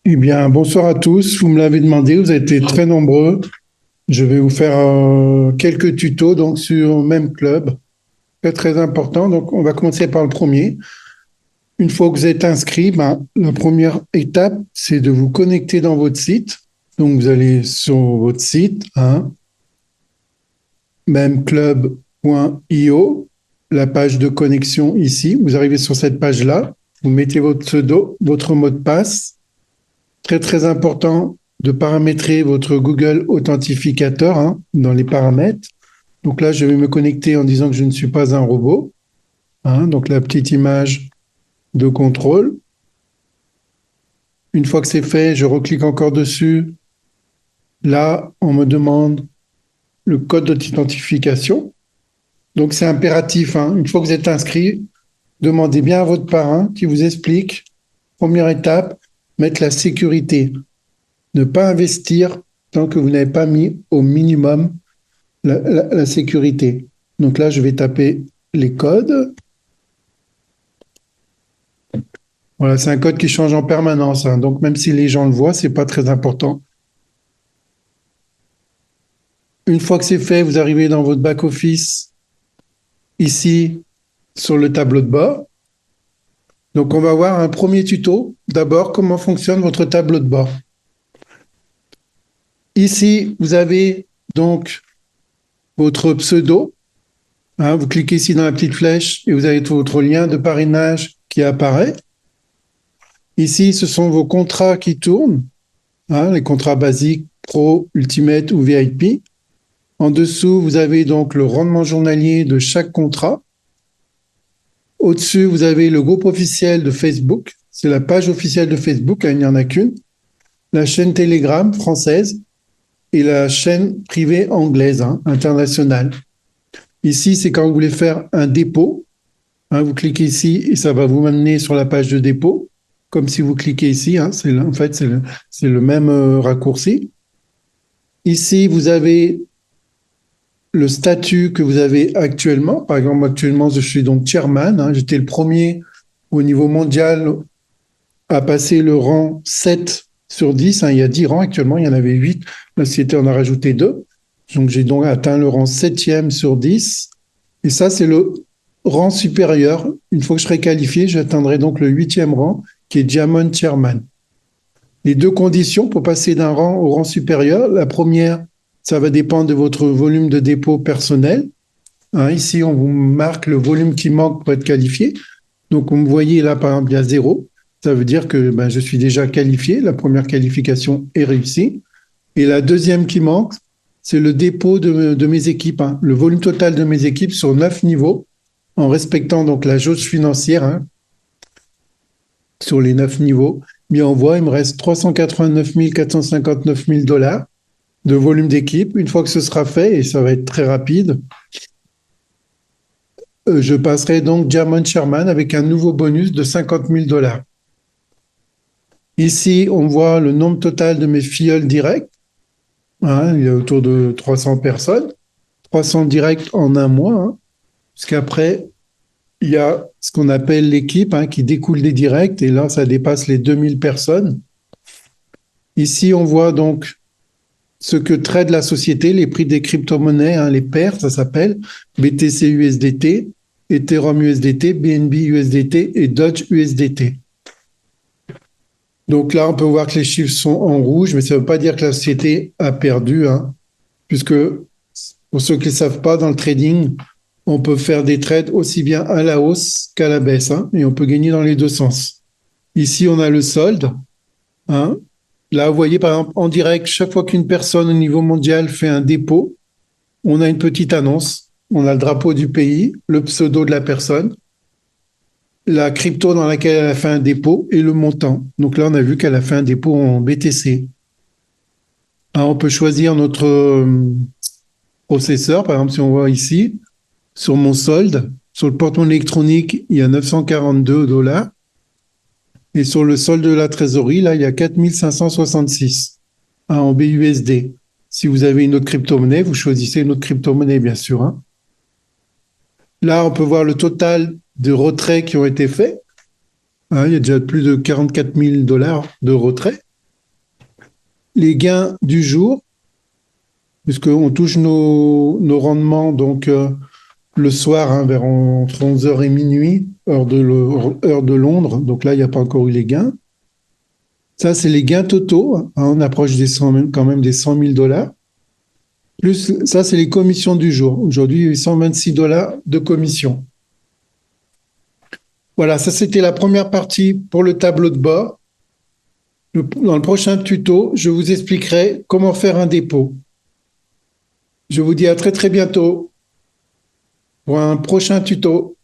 Eh bien, bonsoir à tous. Vous me l'avez demandé, vous avez été très nombreux. Je vais vous faire quelques tutos donc sur Même Club. Très, très important. Donc, on va commencer par le premier. Une fois que vous êtes inscrit, ben, la première étape, c'est de vous connecter dans votre site. Donc, vous allez sur votre site, hein, memeclub.io, la page de connexion ici. Vous arrivez sur cette page-là. Vous mettez votre pseudo, votre mot de passe. Très, très important de paramétrer votre Google Authentificateur hein, dans les paramètres. Donc là, je vais me connecter en disant que je ne suis pas un robot. Hein, donc la petite image de contrôle. Une fois que c'est fait, je reclique encore dessus. Là, on me demande le code d'authentification. Donc c'est impératif. Hein. Une fois que vous êtes inscrit, demandez bien à votre parrain qui vous explique. Première étape, mettre la sécurité. Ne pas investir tant que vous n'avez pas mis au minimum la sécurité. Donc là, je vais taper les codes. Voilà, c'est un code qui change en permanence. Hein. Donc même si les gens le voient, c'est pas très important. Une fois que c'est fait, vous arrivez dans votre back-office, ici, sur le tableau de bord. Donc on va voir un premier tuto. D'abord, comment fonctionne votre tableau de bord. Ici, vous avez donc votre pseudo. Hein, vous cliquez ici dans la petite flèche et vous avez votre lien de parrainage qui apparaît. Ici, ce sont vos contrats qui tournent, hein, les contrats basiques, Pro, Ultimate ou VIP. En dessous, vous avez donc le rendement journalier de chaque contrat. Au-dessus, vous avez le groupe officiel de Facebook. C'est la page officielle de Facebook, hein, il n'y en a qu'une. La chaîne Telegram française et la chaîne privée anglaise, hein, internationale. Ici, c'est quand vous voulez faire un dépôt. Hein, vous cliquez ici et ça va vous amener sur la page de dépôt. Comme si vous cliquez ici, hein, en fait, c'est le même raccourci. Ici, vous avez le statut que vous avez actuellement. Par exemple, actuellement, je suis donc chairman. Hein, j'étais le premier au niveau mondial à passer le rang 7 sur 10. Hein, il y a 10 rangs actuellement, il y en avait 8. La société en a rajouté 2. Donc, j'ai donc atteint le rang 7e sur 10. Et ça, c'est le rang supérieur. Une fois que je serai qualifié, j'atteindrai donc le 8e rang, qui est Diamond Chairman. Les deux conditions pour passer d'un rang au rang supérieur, la première, ça va dépendre de votre volume de dépôt personnel. Hein, ici, on vous marque le volume qui manque pour être qualifié. Donc, vous me voyez là, par exemple, il y a 0. Ça veut dire que ben, je suis déjà qualifié. La première qualification est réussie. Et la deuxième qui manque, c'est le dépôt de mes équipes. Hein, le volume total de mes équipes sur 9 niveaux, en respectant donc la jauge financière hein, sur les 9 niveaux. Mais on voit, il me reste 389 459 000 dollars de volume d'équipe. Une fois que ce sera fait, et ça va être très rapide, je passerai donc Diamond Sherman avec un nouveau bonus de 50 000 dollars. Ici, on voit le nombre total de mes filleuls directs. Hein, il y a autour de 300 personnes. 300 directs en un mois. Hein, puisqu'après, il y a ce qu'on appelle l'équipe hein, qui découle des directs. Et là, ça dépasse les 2000 personnes. Ici, on voit donc ce que trade la société, les prix des crypto-monnaies, hein, les paires, ça s'appelle BTC USDT, Ethereum USDT, BNB USDT et Doge USDT. Donc là, on peut voir que les chiffres sont en rouge, mais ça ne veut pas dire que la société a perdu, hein, puisque pour ceux qui ne savent pas, dans le trading, on peut faire des trades aussi bien à la hausse qu'à la baisse, hein, et on peut gagner dans les deux sens. Ici, on a le solde. Hein. Là, vous voyez, par exemple, en direct, chaque fois qu'une personne au niveau mondial fait un dépôt, on a une petite annonce. On a le drapeau du pays, le pseudo de la personne, la crypto dans laquelle elle a fait un dépôt et le montant. Donc là, on a vu qu'elle a fait un dépôt en BTC. Alors, on peut choisir notre processeur. Par exemple, si on voit ici, sur mon solde, sur le porte-monnaie électronique, il y a 942 dollars. Et sur le solde de la trésorerie, là, il y a 4566 hein, en BUSD. Si vous avez une autre crypto-monnaie, vous choisissez une autre crypto-monnaie, bien sûr. Hein. Là, on peut voir le total de retraits qui ont été faits. Hein, il y a déjà plus de 44 000 dollars de retraits. les gains du jour, puisqu'on touche nos rendements donc le soir hein, vers entre 11 heures et minuit, heure de Londres. Donc là, il n'y a pas encore eu les gains. Ça, c'est les gains totaux. Hein, on approche quand même des 100 000 dollars. Plus, ça, c'est les commissions du jour. Aujourd'hui, il y a eu 126 dollars de commission. Voilà, ça, c'était la première partie pour le tableau de bord. Dans le prochain tuto, je vous expliquerai comment faire un dépôt. Je vous dis à très très bientôt pour un prochain tuto.